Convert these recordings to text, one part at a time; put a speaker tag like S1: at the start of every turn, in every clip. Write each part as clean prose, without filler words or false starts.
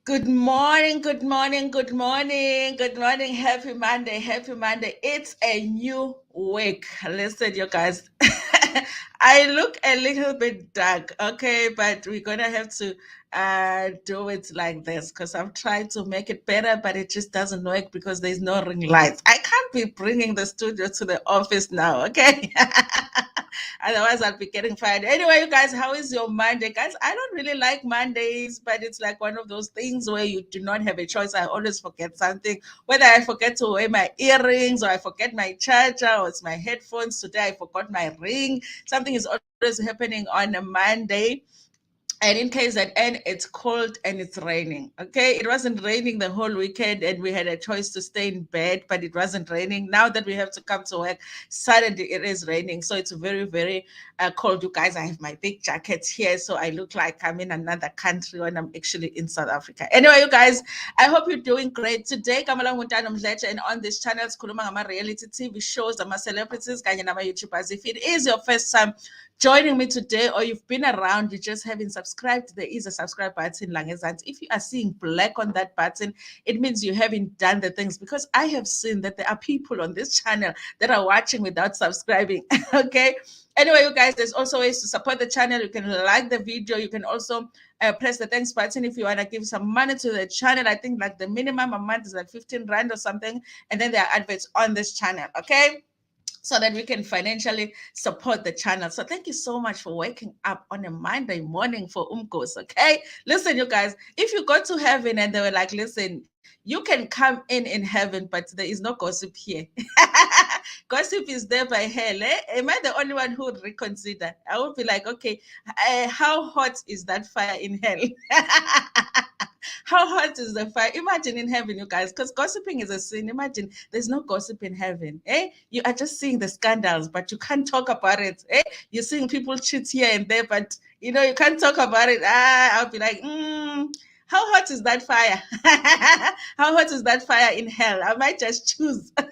S1: Good morning, good morning, good morning, good morning. Happy Monday, happy Monday. It's a new week. Listen, you guys, I look a little bit dark, okay, but we're gonna have to do it like this because I'm trying to make it better, but it just doesn't work because there's no ring lights. I can't be bringing the studio to the office now, okay? Otherwise, I'll be getting fired. Anyway, you guys, how is your Monday? Guys, I don't really like Mondays, but it's like one of those things where you do not have a choice. I always forget something, whether I forget to wear my earrings or I forget my charger or it's my headphones. Today, I forgot my ring. Something is always happening on a Monday. And in KZN, it's cold and it's raining. Okay, it wasn't raining the whole weekend, and we had a choice to stay in bed, but it wasn't raining. Now that we have to come to work, suddenly it is raining. So it's very, very cold. You guys, I have my big jacket here, so I look like I'm in another country when I'm actually in South Africa. Anyway, you guys, I hope you're doing great today. Kamala Mutano Mdlecha, and on this channel, it's Khumalo reality TV shows, ama celebrities, kanye nama YouTubers. If it is your first time joining me today, or you've been around, you just haven't subscribed, there is a subscribe button. If you are seeing black on that button, it means you haven't done the things, because I have seen that there are people on this channel that are watching without subscribing. Okay. Anyway, you guys, there's also ways to support the channel. You can like the video. You can also press the thanks button if you want to give some money to the channel. I think like the minimum amount is like 15 Rand or something. And then there are adverts on this channel. Okay, so that we can financially support the channel. So thank you so much for waking up on a Monday morning for Umkos, okay? Listen, you guys, if you go to heaven and they were like, listen, you can come in heaven, but there is no gossip here. Gossip is there by hell. Eh? Am I the only one who would reconsider? I would be like, okay, how hot is that fire in hell? How hot is the fire? Imagine in heaven, you guys, because gossiping is a sin. Imagine there's no gossip in heaven. Eh? You are just seeing the scandals, but you can't talk about it. Eh? You're seeing people cheat here and there, but you can't talk about it. I'll be like, how hot is that fire? How hot is that fire in hell? I might just choose. I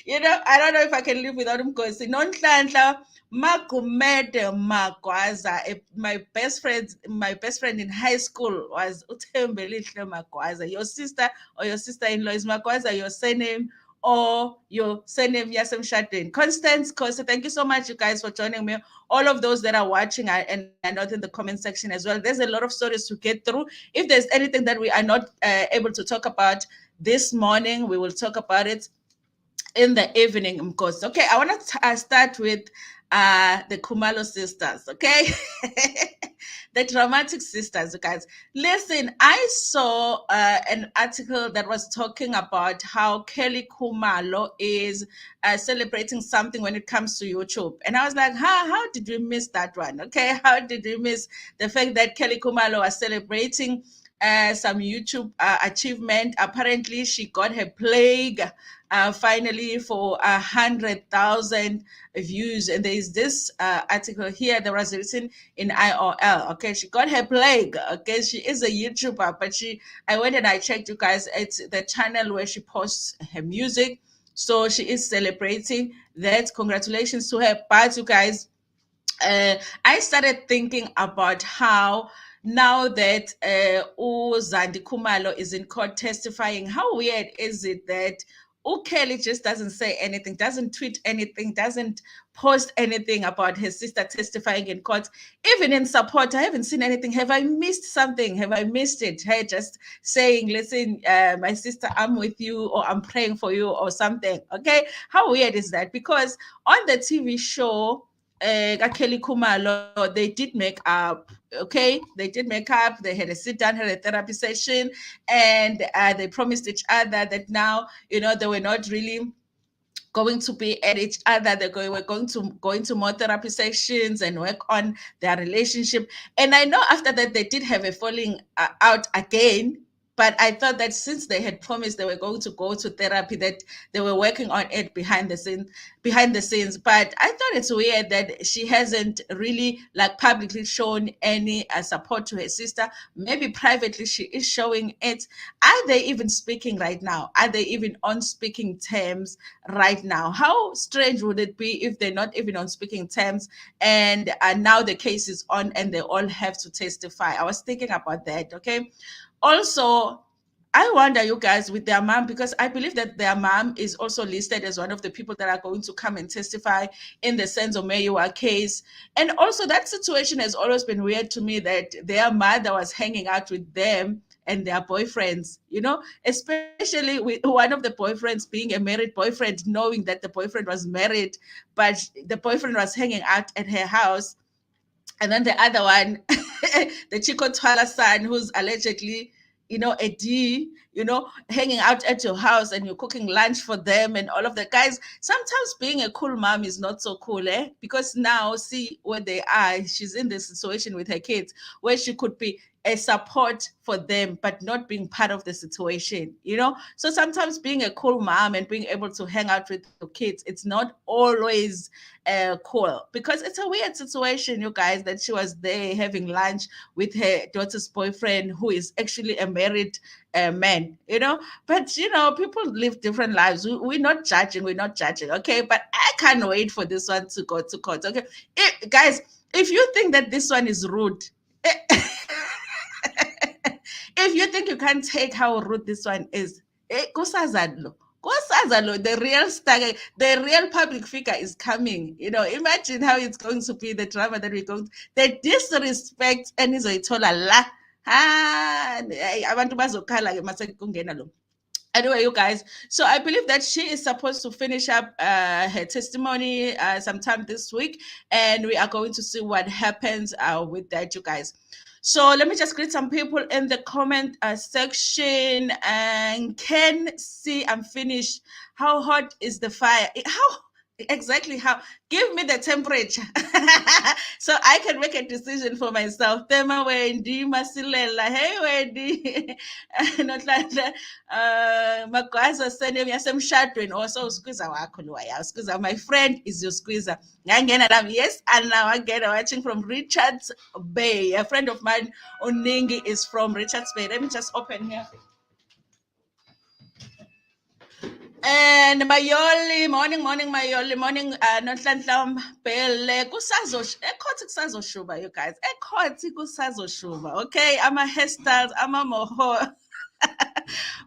S1: don't know if I can live without him, because Nonhlanhla Magumede Magwaza, my best friend in high school was Utembelihle Magwaza. Your sister or your sister-in-law is Magwaza, your surname or your surname Yasem Shadin. Constance Kosa, thank you so much, you guys, for joining me. All of those that are watching and are not in the comment section as well. There's a lot of stories to get through. If there's anything that we are not able to talk about this morning, we will talk about it in the evening, of course. Okay, I want to start with the Khumalo sisters, okay? The dramatic sisters, you guys. Listen, I saw an article that was talking about how Kelly Khumalo is celebrating something when it comes to YouTube. And I was like, how did we miss that one? Okay, how did we miss the fact that Kelly Khumalo was celebrating some YouTube achievement? Apparently, she got her plague finally for 100,000 views. And there is this article here that was written in IOL. Okay, she got her plague. Okay, she is a YouTuber, but I went and I checked, you guys. It's the channel where she posts her music. So she is celebrating that. Congratulations to her. But you guys, I started thinking about how, now that Zandi Khumalo is in court testifying, how weird is it that Kelly just doesn't say anything, doesn't tweet anything, doesn't post anything about his sister testifying in court, even in support? I haven't seen anything. Have I missed something? Have I missed it? Hey, just saying, listen, my sister, I'm with you, or I'm praying for you, or something. Okay, how weird is that? Because on the TV show, Kelly Khumalo, they did make up. Okay, they did make up. They had a sit down, had a therapy session, and they promised each other that now, they were not really going to be at each other. We're going to go into more therapy sessions and work on their relationship. And I know after that they did have a falling out again. But I thought that since they had promised they were going to go to therapy, that they were working on it behind the scenes. But I thought it's weird that she hasn't really like publicly shown any support to her sister. Maybe privately she is showing it. Are they even speaking right now? Are they even on speaking terms right now? How strange would it be if they're not even on speaking terms, and now the case is on and they all have to testify? I was thinking about that. Okay. Also, I wonder, you guys, with their mom, because I believe that their mom is also listed as one of the people that are going to come and testify in the Senzo Meyiwa case. And also, that situation has always been weird to me, that their mother was hanging out with them and their boyfriends, especially with one of the boyfriends being a married boyfriend, knowing that the boyfriend was married, but the boyfriend was hanging out at her house. And then the other one, the Chico Twala son, who's allegedly, a D, hanging out at your house and you're cooking lunch for them and all of that. Guys, sometimes being a cool mom is not so cool, eh? Because now, see where they are. She's in this situation with her kids where she could be a support for them, but not being part of the situation. So sometimes being a cool mom and being able to hang out with your kids, it's not always cool, because it's a weird situation, you guys, that she was there having lunch with her daughter's boyfriend, who is actually a married man. But people live different lives. We're not judging, okay? But I can't wait for this one to go to court. Okay, guys, if you think that this one is rude, if you think you can't take how rude this one is, kusazadlo. Kusazadlo, the real public figure is coming. Imagine how it's going to be, the drama that we're going to, the disrespect enizoyithola la. Abantu bazokhala ke mase kungena lo. Anyway, you guys, so I believe that she is supposed to finish up her testimony sometime this week, and we are going to see what happens with that, you guys. So let me just greet some people in the comment section. And can see I'm finished. How hot is the fire? How exactly? How? Give me the temperature so I can make a decision for myself. Tema Wendy Masilela. Hey Wendy. Notlanda Magwaza sending yasemshadweni also usqueezer wakho loya. Usqueezer, my friend is your squeezer. Yes, and now again watching from Richards Bay. A friend of mine, Oningi, is from Richards Bay. Let me just open here. And Mayoli, morning, Mayoli, morning, Notlandlam, Bele, Kusazo Shuba, you guys. Kusazo Shuba, okay? I'm a hairstyles, I'm a moho.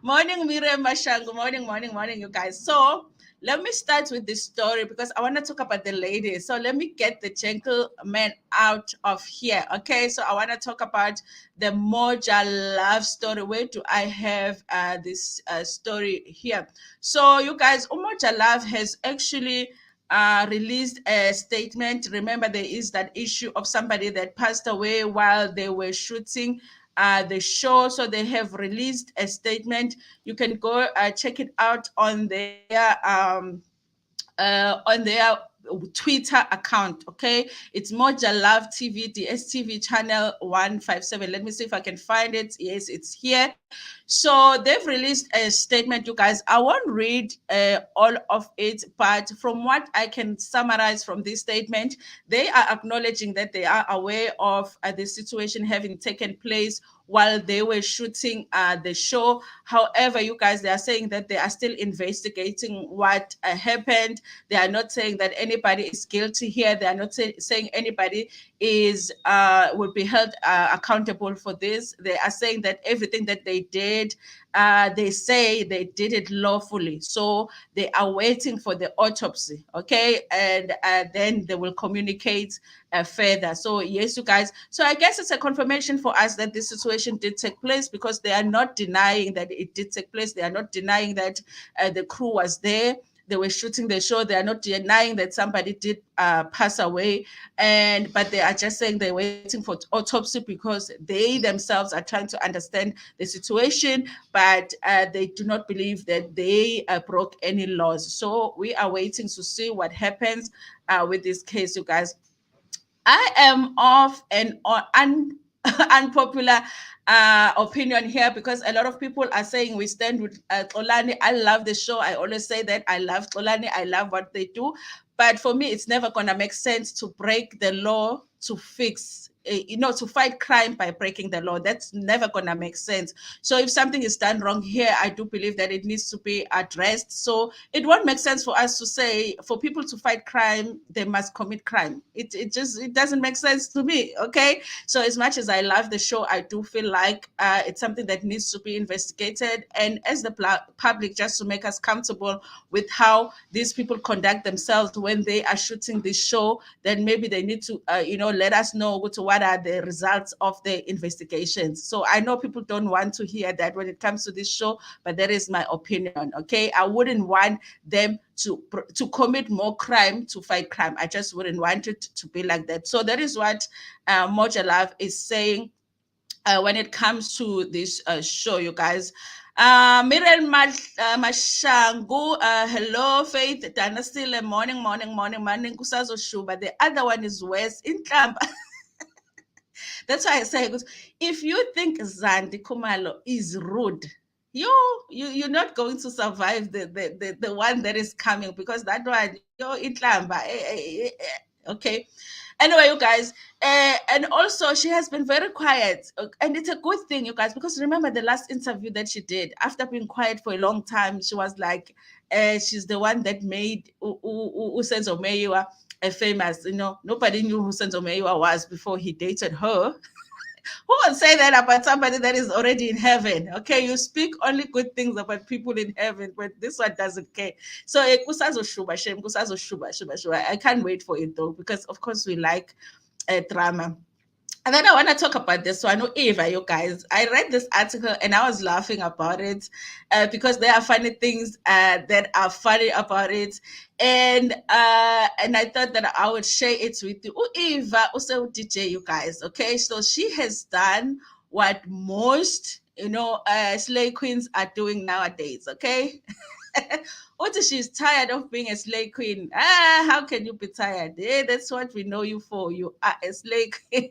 S1: Morning, Miriam Mashango. Morning, you guys. So let me start with this story because I want to talk about the lady. So let me get the gentleman out of here. Okay. So I want to talk about the Moja love story. Where do I have this story here? So you guys, Moja Love has actually released a statement. Remember, there is that issue of somebody that passed away while they were shooting the show. So they have released a statement. You can go check it out on their Twitter account. Okay, it's Moja Love TV, the STV channel 157. Let me see if I can find it. Yes, it's here. So they've released a statement, you guys. I won't read all of it, but from what I can summarize from this statement, they are acknowledging that they are aware of the situation having taken place while they were shooting the show. However, you guys, they are saying that they are still investigating what happened. They are not saying that anybody is guilty here. They are not saying anybody is will be held accountable for this. They are saying that everything that they did, they say they did it lawfully. So they are waiting for the autopsy, okay? And then they will communicate further. So yes, you guys. So I guess it's a confirmation for us that this situation did take place, because they are not denying that it did take place. They are not denying that the crew was there. They were shooting the show. They are not denying that somebody did pass away, but they are just saying they're waiting for autopsy because they themselves are trying to understand the situation, but they do not believe that they broke any laws. So we are waiting to see what happens with this case, you guys. I am of an unpopular opinion here, because a lot of people are saying we stand with Xolani. I love the show. I always say that I love Xolani. I love what they do. But for me, it's never going to make sense to break the law to fix, to fight crime by breaking the law. That's never going to make sense. So if something is done wrong here, I do believe that it needs to be addressed. So it won't make sense for us to say for people to fight crime, they must commit crime. It doesn't make sense to me. Okay. So as much as I love the show, I do feel like it's something that needs to be investigated. And as the public, just to make us comfortable with how these people conduct themselves when they are shooting this show, then maybe they need to, let us know what are the results of the investigations. So I know people don't want to hear that when it comes to this show, but that is my opinion. Okay, I wouldn't want them to commit more crime to fight crime. I just wouldn't want it to be like that. So that is what Moja Love is saying when it comes to this show, you guys. Mirel Mashangu, hello, Faith, Dynasty, morning, Kusazo Shuba. The other one is West in Camp. That's why I say, if you think Zandi Khumalo is rude, you're not going to survive the one that is coming, because that one, you're in Tlamba. Okay. Anyway, you guys, and also she has been very quiet, and it's a good thing, you guys, because remember the last interview that she did after being quiet for a long time, she was like, she's the one that made Usenzo Meyiwa famous. Nobody knew who Senzo Meyiwa was before he dated her. Who would say that about somebody that is already in heaven? Okay, you speak only good things about people in heaven, but this one doesn't care. So I can't wait for it though, because of course we like drama. And then I want to talk about this one, Eva, you guys. I read this article and I was laughing about it because there are funny things that are funny about it. And I thought that I would share it with you. Eva, also DJ, you guys. Okay, so she has done what most, slay queens are doing nowadays. Okay. What if she's tired of being a slay queen? How can you be tired? That's what we know you for. You are a slay queen.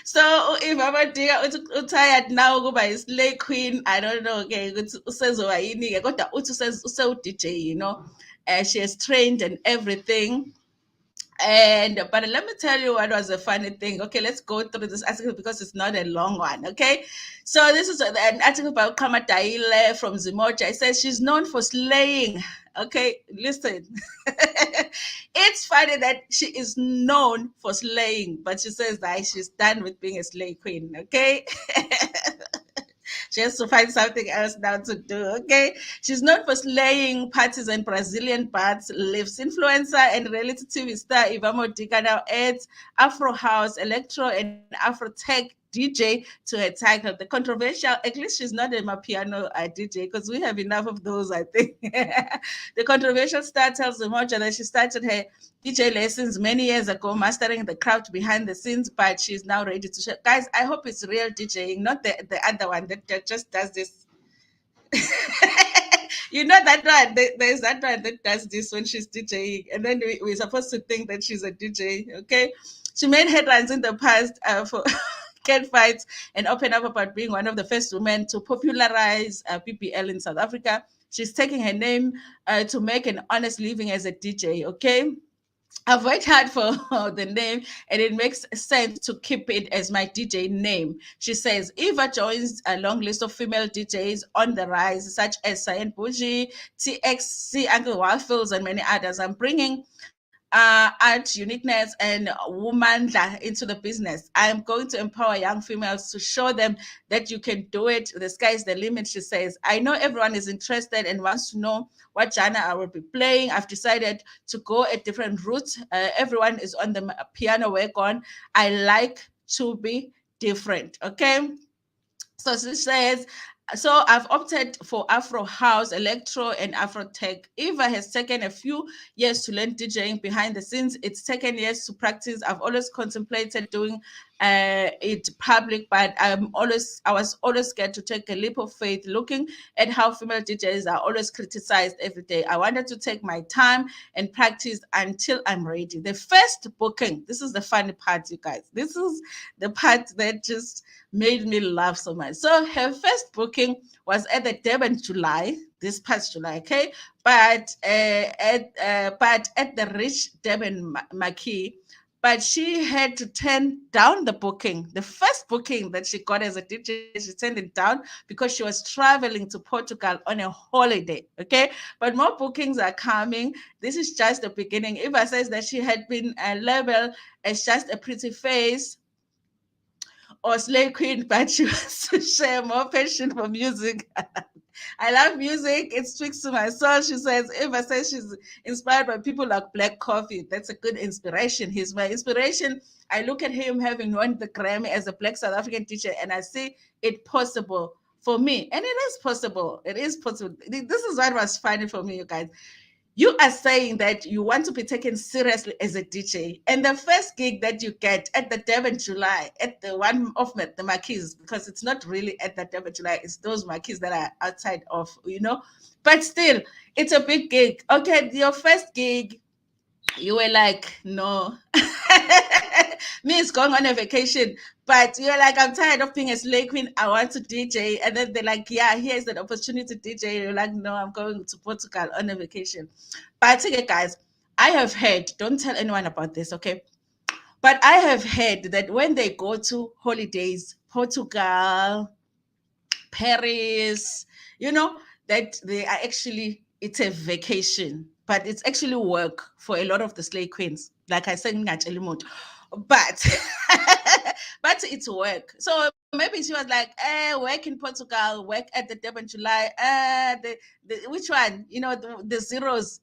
S1: So if Eva Modike tired now ukuba slay queen, I don't know, okay, ukuthi usenziwa yini-ke, kodwa uthi usewu-DJ, she has trained and everything. But let me tell you what was a funny thing. Okay, let's go through this article because it's not a long one. Okay, so this is an article by Kamadaile from Zimoja. It says she's known for slaying. Okay, listen. It's funny that she is known for slaying, but she says that she's done with being a slay queen. Okay. She has to find something else now to do. Okay. She's known for slaying parties and Brazilian bars, lives influencer and reality TV star Eva Modike now adds Afro House, Electro, and Afro Tech DJ to her title. The controversial, at least she's not a Mapiano DJ, because we have enough of those, I think. The controversial star tells the Moja that she started her DJ lessons many years ago, mastering the craft behind the scenes, but she's now ready to share. Guys, I hope it's real DJing, not the other one that just does this. That one, there's that one that does this when she's DJing, and then we're supposed to think that she's a DJ, okay? She made headlines in the past for cat fights and open up about being one of the first women to popularize PPL in South Africa. She's taking her name to make an honest living as a DJ, okay? I've worked hard for the name, and it makes sense to keep it as my DJ name. She says Eva joins a long list of female DJs on the rise, such as Cyan Bougie, TXC, Uncle Waffles, and many others. I'm bringing art, uniqueness, and woman into the business. I am going to empower young females to show them that you can do it. The sky is the limit, she says. I know everyone is interested and wants to know what genre I will be playing. I've decided to go a different route. Everyone is on the piano wagon. I like to be different. Okay. So she says, so I've opted for Afro House, Electro, and Afro Tech. Eva has taken a few years to learn DJing behind the scenes. It's taken years to practice. I've always contemplated doing it public, but I was always scared to take a leap of faith, looking at how female DJs are always criticized every day. I wanted to take my time and practice until I'm ready. The first booking, this is the funny part, you guys. This is the part that just made me laugh so much. So her first booking was at the Durban July, this past July, okay? But at the Rich Durban Marquee, but she had to turn down the booking. The first booking that she got as a DJ, she turned it down because she was traveling to Portugal on a holiday. Okay, but more bookings are coming. This is just the beginning. Eva says that she had been labeled as just a pretty face or slay queen, but she wants to share more passion for music. I love music. It speaks to my soul. She says, Eva says she's inspired by people like Black Coffee. That's a good inspiration. He's my inspiration. I look at him having won the Grammy as a Black South African teacher, and I see it possible for me. And it is possible. It is possible. This is what was funny for me, you guys. You are saying that you want to be taken seriously as a DJ, and the first gig that you get at the Durban July, at the one of the marquees, because it's not really at the Durban July, it's those marquees that are outside of, but still, it's a big gig. Okay, your first gig, you were like, no. Me is going on a vacation, but you're like, I'm tired of being a slay queen. I want to DJ. And then they're like, yeah, here's an opportunity to DJ. You're like, no, I'm going to Portugal on a vacation. But okay, guys, I have heard, don't tell anyone about this, okay? But I have heard that when they go to holidays, Portugal, Paris, that they are actually, it's a vacation, but it's actually work for a lot of the slay queens. Like I said, but but it's work. So maybe she was like, work in Portugal, work at the Durban July, the which one? The zeros,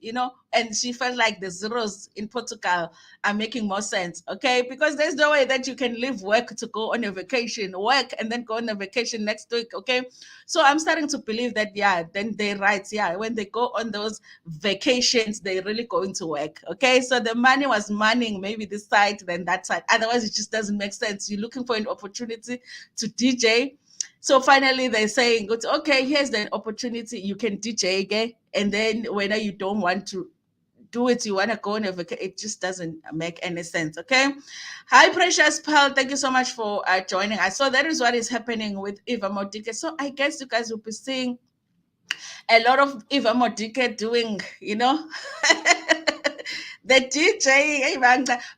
S1: and she felt like the zeros in Portugal are making more sense, okay? Because there's no way that you can leave work to go on a vacation, work and then go on a vacation next week, okay? So I'm starting to believe that, yeah, then they right, yeah, when they go on those vacations, they're really going to work, okay? So the money was money, maybe this side, then that side. Otherwise, it just doesn't make sense. You're looking for an opportunity to DJ. So finally, they're saying, okay, here's the opportunity. You can DJ, okay? And then whether you don't want to do it, you want to go on a vacation, it just doesn't make any sense, okay? Hi, Precious Pearl. Thank you so much for joining us. So that is what is happening with Eva Modike. So I guess you guys will be seeing a lot of Eva Modike doing, the DJ.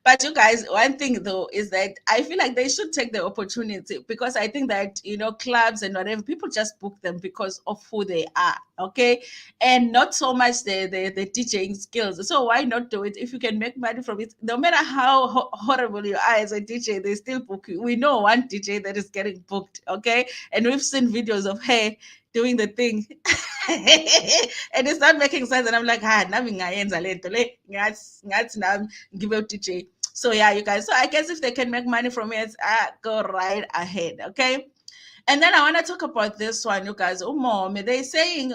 S1: But you guys, one thing though is that I feel like they should take the opportunity, because I think that, clubs and whatever, people just book them because of who they are, okay? And not so much the DJing skills. So why not do it if you can make money from it? No matter how horrible you are as a DJ, they still book you. We know one DJ that is getting booked, okay? And we've seen videos of her doing the thing. And it's not making sense. And I'm like, nothing give out DJ. So yeah, you guys. So I guess if they can make money from it, go right ahead. Okay. And then I want to talk about this one, you guys. Mome, they're saying,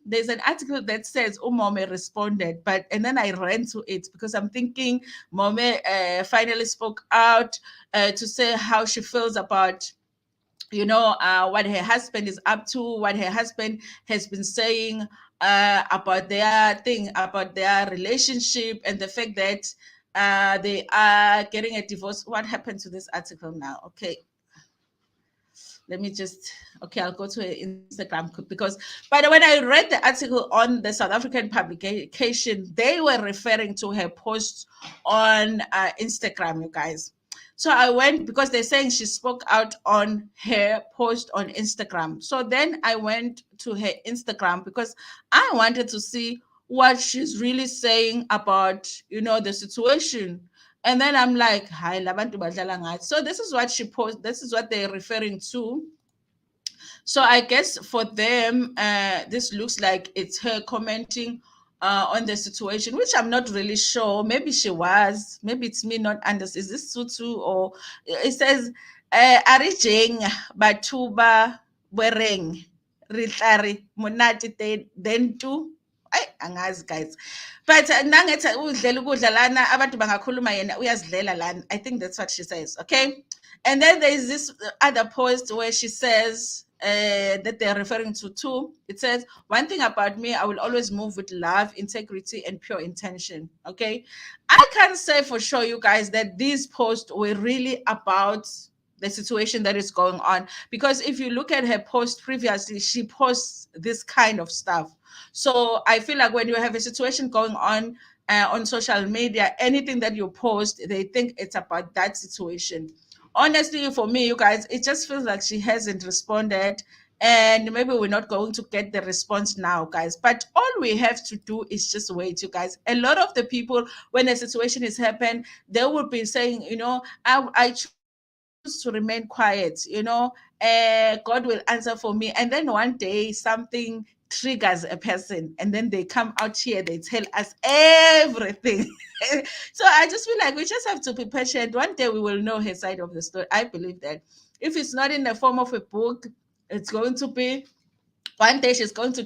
S1: there's an article that says Mome responded, and then I ran to it because I'm thinking Mome finally spoke out to say how she feels about what her husband is up to, what her husband has been saying about their relationship, and the fact that they are getting a divorce. What happened to this article now? Okay. Let me just, I'll go to Instagram because, by the way, when I read the article on the South African publication, they were referring to her post on Instagram, you guys. So I went, because they're saying she spoke out on her post on Instagram. So then I went to her Instagram because I wanted to see what she's really saying about, the situation. And then I'm like, hi, labantu badlala ngathi. So this is what she posted. This is what they're referring to. So I guess for them, this looks like it's her commenting on the situation, which I'm not really sure. Maybe she was. Maybe it's me not understanding. Is this Sutu? Or it says, Arijeng Batuba Wereng Ritari Monati Dentu. angazi guys. But nangethi udlela ukudla lana abantu bangakhuluma yena uyazidlela lana. I think that's what she says, okay? And then there is this other post where she says that they're referring to two. It says, one thing about me, I will always move with love, integrity, and pure intention. Okay. I can say for sure, you guys, that these posts were really about the situation that is going on. Because if you look at her post previously, she posts this kind of stuff. So I feel like when you have a situation going on social media, anything that you post, they think it's about that situation. Honestly, for me, you guys, it just feels like she hasn't responded, and maybe we're not going to get the response now, guys. But all we have to do is just wait, you guys. A lot of the people, when a situation is happened, they will be saying, I choose to remain quiet, God will answer for me. And then one day something triggers a person, and then they come out here, they tell us everything. So I just feel like we just have to be patient. One day we will know her side of the story. I believe that if it's not in the form of a book, it's going to be one day she's going to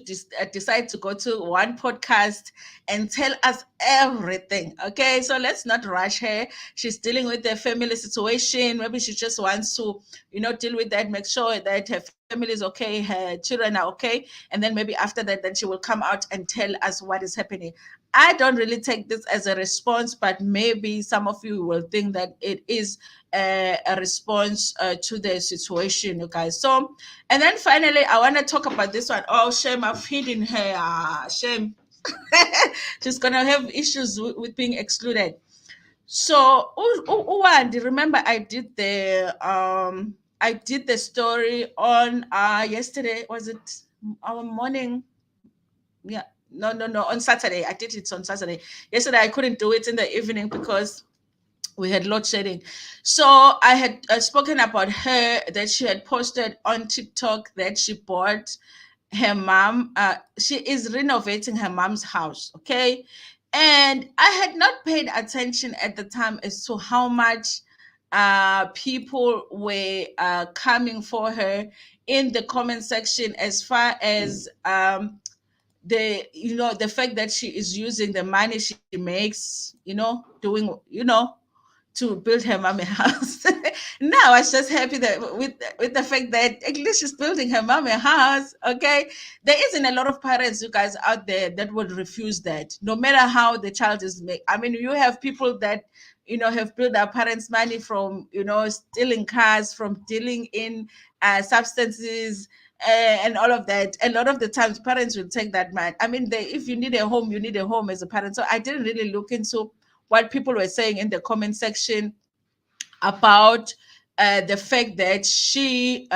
S1: decide to go to one podcast and tell us everything. Okay, so let's not rush her. She's dealing with the family situation. Maybe she just wants to, deal with that, make sure that her family is okay, her children are okay, and then maybe after that, then she will come out and tell us what is happening. I don't really take this as a response, but maybe some of you will think that it is a response to the situation, you guys. So, and then finally, I want to talk about this one. Oh, shame, I've hidden her. Shame. She's going to have issues with being excluded. So, Wandi, remember I did the story on yesterday. Was it our morning? Yeah. No. On Saturday. I did it on Saturday. Yesterday, I couldn't do it in the evening because we had load shedding. So I had spoken about her, that she had posted on TikTok that she bought her mom. She is renovating her mom's house. Okay. And I had not paid attention at the time as to how much people were coming for her in the comment section, as far as the fact that she is using the money she makes, doing, to build her mom a house. Now I was just happy that with the fact that at least she's building her mom a house. Okay, there isn't a lot of parents, you guys, out there that would refuse that, no matter how the child is made. I mean, you have people that have built their parents' money from stealing cars, from dealing in substances. And all of that. A lot of the times, parents will take that man. I mean, if you need a home, you need a home as a parent. So I didn't really look into what people were saying in the comment section about the fact that she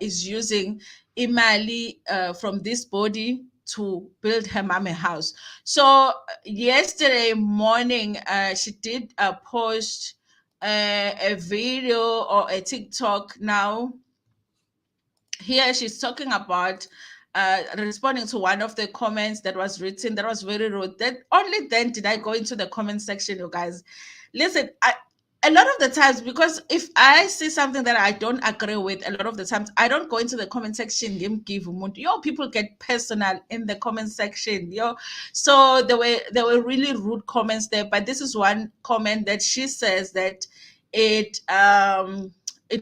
S1: is using imali from this body to build her mom a house. So yesterday morning, she did post a video or a TikTok now. Here she's talking about responding to one of the comments that was written that was very rude. That only then did I go into the comment section, you guys. Listen, a lot of the times, because if I see something that I don't agree with, a lot of the times I don't go into the comment section. People get personal in the comment section. So there were really rude comments there. But this is one comment that she says that it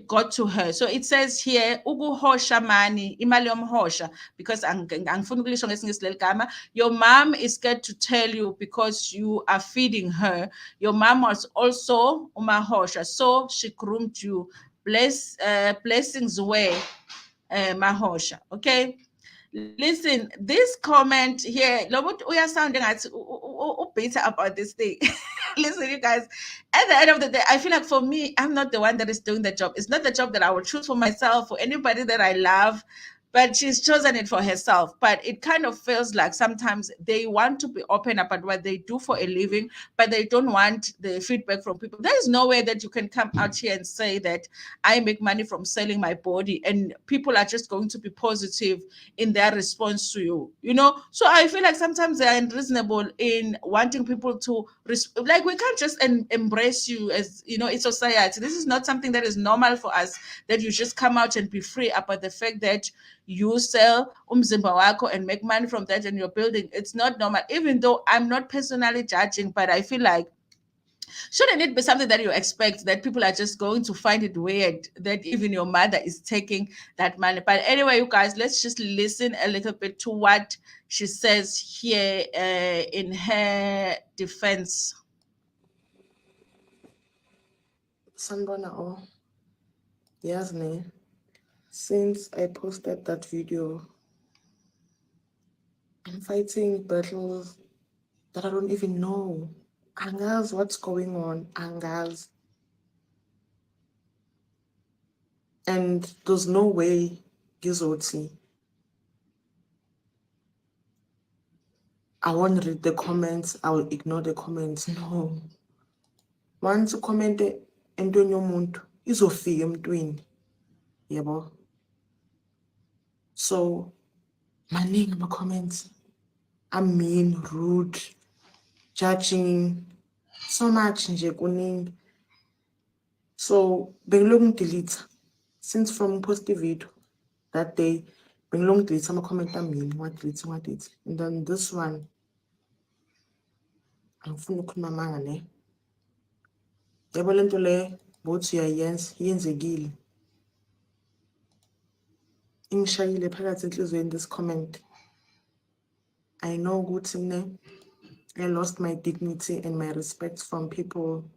S1: got to her. So it says here, ukuhosha mani, imali yomhosha, because angifuni ukulisho ngesingisi leli gama. Your mom is scared to tell you because you are feeding her. Your mom was also umahosha, so she groomed you. Blessings way, mahosha. Okay. Listen, this comment here, we are sounding bitter about this thing. Listen, you guys, at the end of the day, I feel like for me, I'm not the one that is doing the job. It's not the job that I will choose for myself or anybody that I love, but she's chosen it for herself. But it kind of feels like sometimes they want to be open about what they do for a living, but they don't want the feedback from people. There is no way that you can come out here and say that I make money from selling my body and people are just going to be positive in their response to you. So I feel like sometimes they're unreasonable in wanting people to like, we can't just embrace you as in society. This is not something that is normal for us, that you just come out and be free about the fact that you sell umzimba wako and make money from that and you're building. It's not normal. Even though I'm not personally judging, but I feel like, shouldn't it be something that you expect, that people are just going to find it weird that even your mother is taking that money? But anyway, you guys, let's just listen a little bit to what she says here in her defense.
S2: Sanbona, oh, yes, ne. Since I posted that video, I'm fighting battles that I don't even know. Angas, what's going on? Angas. And there's no way Gizoti. I won't read the comments, I will ignore the comments. No. Once you comment entweni yomuntu, izofika emntwini. Yebo. So, maningi ama-comments. I'm mean, rude, judging, so much nje kuningi. So, bengilokhu ngidelete. Since from post the video that day, bengilokhu ngidelete ama-comment amini, ngiwadelete. And then this one, angifuni ukukhuluma amanga ne. Yabo lento le bothi uyayenza yenzekile. Ingishayile phakathi enhlizweni this comment. I know ukuthi ne I lost my dignity and my respect from people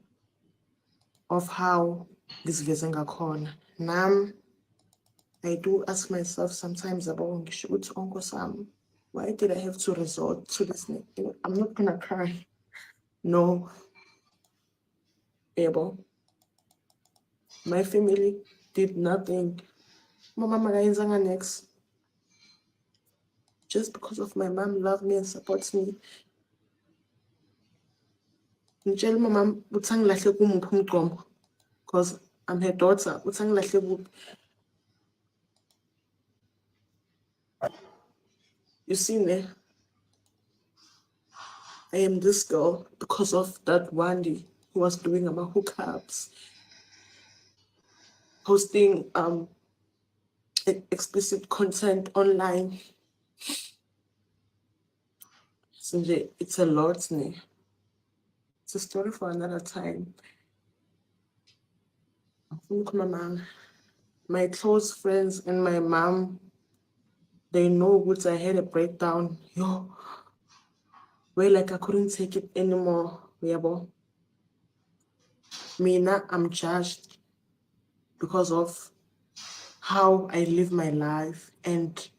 S2: of how ngiziveze ngakhona. Nami I do ask myself sometimes about ngisho ukuthi onke sami, why did I have to resort to this? I'm not gonna cry. No. Yebo. My family did nothing. My mama kayenzanga next. Just because of my mom loves me and supports me. Ngitshela umama uthi angilahle kumuphi umgqomo because I'm her daughter. Uthi angilahle kuphi. You see ne? I am this girl because of that Wandi who was doing my hookups, posting explicit content online. So it's a lot, ne? It's a story for another time. My close friends and my mom, they know what I had a breakdown. Where like I couldn't take it anymore. Yabo. Mina, I'm judged because of how I live my life and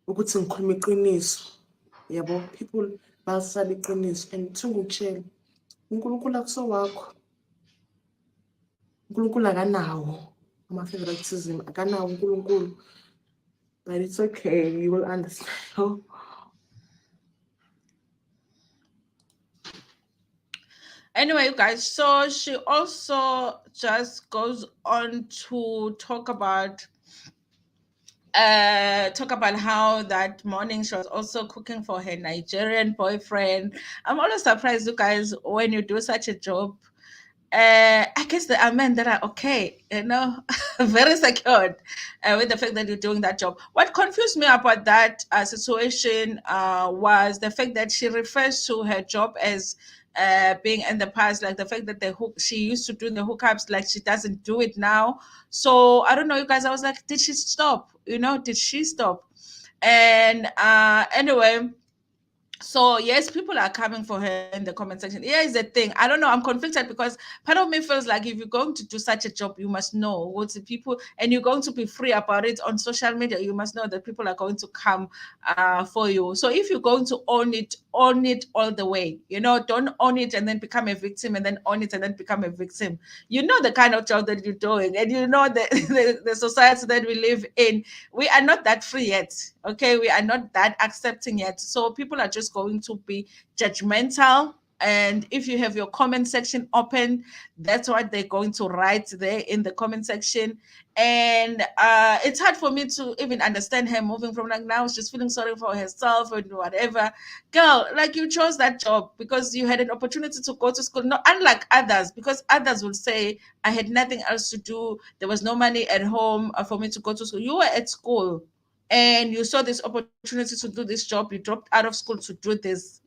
S2: ukuthi ngikhuluma iqiniso. Yabo, people basala iqiniso and ngitshela uNkulunkulu akusowakho. uNkulunkulu akanawo ama-favoritism, akanawo uNkulunkulu. But it's okay, you will understand.
S1: Anyway, you guys, so she also just goes on to talk about how that morning she was also cooking for her Nigerian boyfriend. I'm always surprised, you guys, when you do such a job. I guess there are men that are okay, very secured with the fact that you're doing that job. What confused me about that situation was the fact that she refers to her job as being in the past, like the fact that she used to do the hookups, like she doesn't do it now. So I don't know, you guys. I was like, did she stop? Did she stop? And anyway. So yes, people are coming for her in the comment section. Here's the thing. I don't know. I'm conflicted because part of me feels like if you're going to do such a job, you must know what the people, and you're going to be free about it on social media. You must know that people are going to come for you. So if you're going to own it all the way. Don't own it and then become a victim, and then own it and then become a victim. You know the kind of job that you're doing, and you know the society that we live in. We are not that free yet. Okay, we are not that accepting yet. So people are just going to be judgmental And if you have your comment section open, that's what they're going to write there in the comment section. And it's hard for me to even understand her moving from, like, now she's feeling sorry for herself and whatever. Girl, like, you chose that job because you had an opportunity to go to school, not unlike others, because others will say, I had nothing else to do, there was no money at home for me to go to school. You were at school and you saw this opportunity to do this job, you dropped out of school to do this,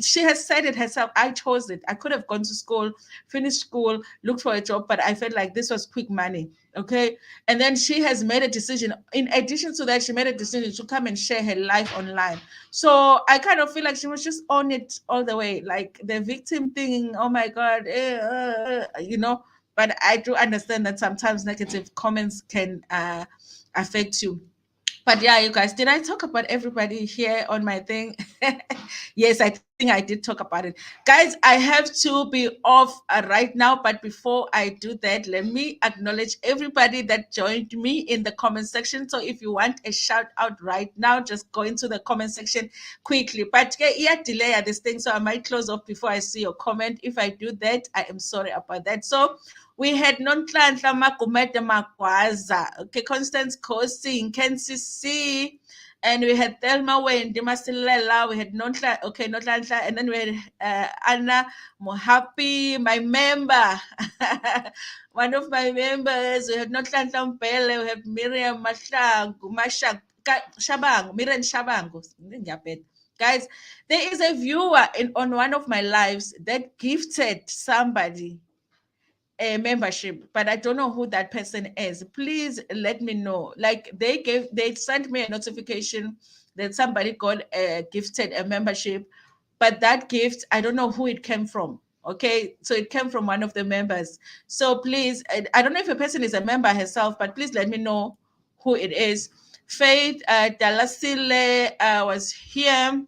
S1: she has said it herself, I chose it. I could have gone to school, finished school, looked for a job, but I felt like this was quick money. Okay. And then she has made a decision. In addition to that, she made a decision to come and share her life online. So I kind of feel like she was just on it all the way, like the victim thing. Oh my God, But I do understand that sometimes negative comments can affect you. But yeah, you guys, did I talk about everybody here on my thing? Yes, I think I did talk about it. Guys, I have to be off right now. But before I do that, let me acknowledge everybody that joined me in the comment section. So if you want a shout out right now, just go into the comment section quickly. But yeah, delay at this thing. So I might close off before I see your comment. If I do that, I am sorry about that. So we had Nonhlanhla Magumede Magwaza, okay, Constance Kosi, Kensi C, and we had Thelma Wendy Masilela, we had Nonhlanhla, and then we had Anna Mohapi, my member, one of my members. We had Nonhlanhla Mpele, we have Miriam Miriam Shabangu. Guys, there is a viewer on one of my lives that gifted somebody a membership, but I don't know who that person is. Please let me know. Like, they sent me a notification that somebody got gifted a membership, but that gift, I don't know who it came from. Okay, so it came from one of the members. So please, I don't know if a person is a member herself, but please let me know who it is. Faith Dalasile was here.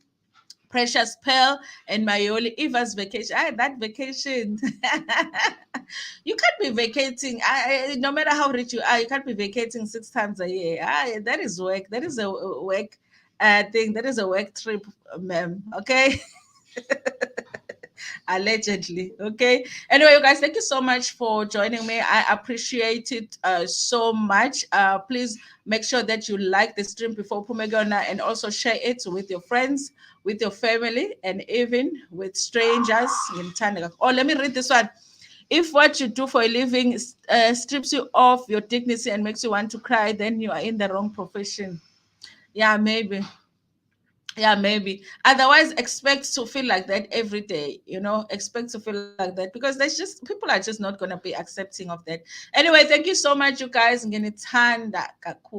S1: Precious Pearl and Mayoli. Eva's vacation. That vacation. You can't be vacating. No matter how rich you are, you can't be vacating 6 times a year. That is work. That is a work thing. That is a work trip, ma'am. Okay. Allegedly. Okay. Anyway, you guys, thank you so much for joining me. I appreciate it so much. Please make sure that you like the stream before Pumegona, and also share it with your friends, with your family, and even with strangers in Tanaka. Oh, let me read this one. If what you do for a living strips you of your dignity and makes you want to cry, then you are in the wrong profession. Yeah, maybe. Yeah, maybe. Otherwise, expect to feel like that every day. Expect to feel like that, because there's just people are just not gonna be accepting of that. Anyway, thank you so much, you guys. Nginithanda kakhulu.